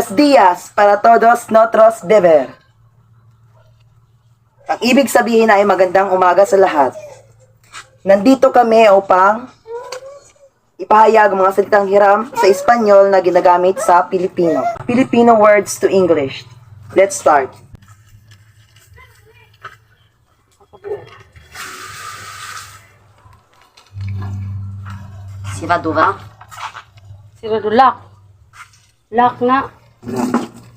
Buenos días para todos nosotros beber. Ang ibig sabihin ay magandang umaga sa lahat. Nandito kami upang ipahayag ang mga salitang hiram sa Espanyol na ginagamit sa Pilipino. Filipino words to English. Let's start. Siradura. Sigurado lock. Lock na.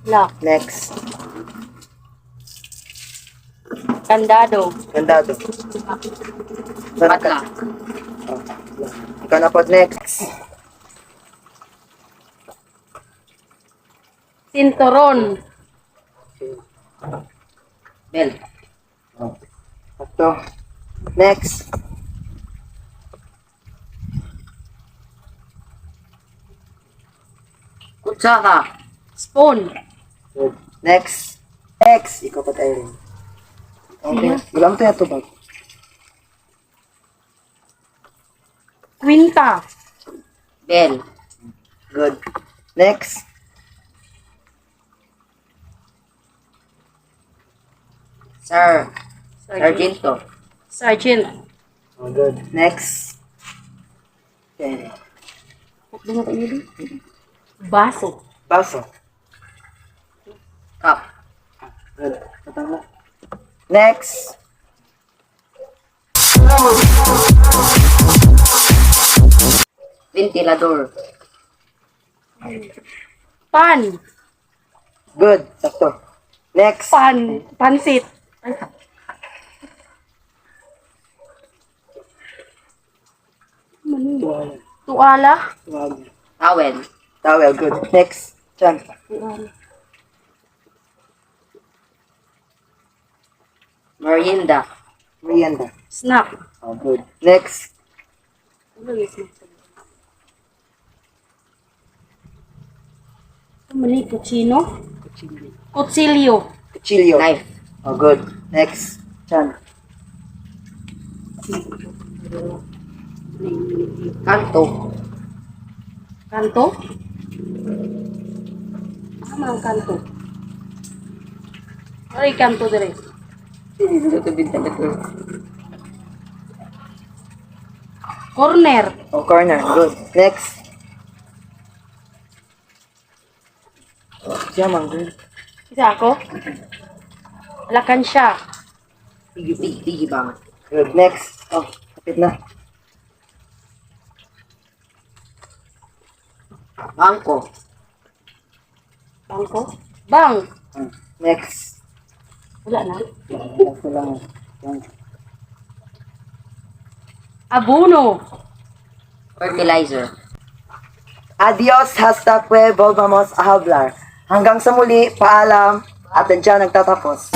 Lock. Next. Kandado. Kandado. Padlock. Ikaw na po next. Sinturon. Bell. Ito. Next. Kutsara. Spoon. Good. Next. Next. Ikaw pa tayo rin. Okay. Gulang tayo ito ba? Quinta. Bell. Good. Next. Sir. Sargento. Sergeant. Oh, good. Next. Okay. Baso. Baso. Cup. Good. Katama. Next. Ventilador. Pan. Good. Sakto. Next. Pan. Pansit. Ay. Tuwala. Tuwala. Tuwala. Towel. Towel. Good. Next. Chan. Tuwala. Merienda. Merienda. Snack. Oh, good. Next. Ano yung snack? Ano ni kutsino? Kutsilyo. Cuchillo. Knife. Oh, good. Next. Chan. Kanto. Kanto? Ano ang kanto? Ay, kanto dire. Corner. Oh, corner. Good. Next. Siya, man. Good. Isa ako? Lakansya. Pigi bang. Good. Next. Oh, kapit na. Bangko. Bangko? Bang. Next. Wala na. Next na lang. Yan. Abono. Fertilizer. Adios, hasta que volvamos a hablar. Hanggang sa muli, paalam, at nandiyan nagtatapos.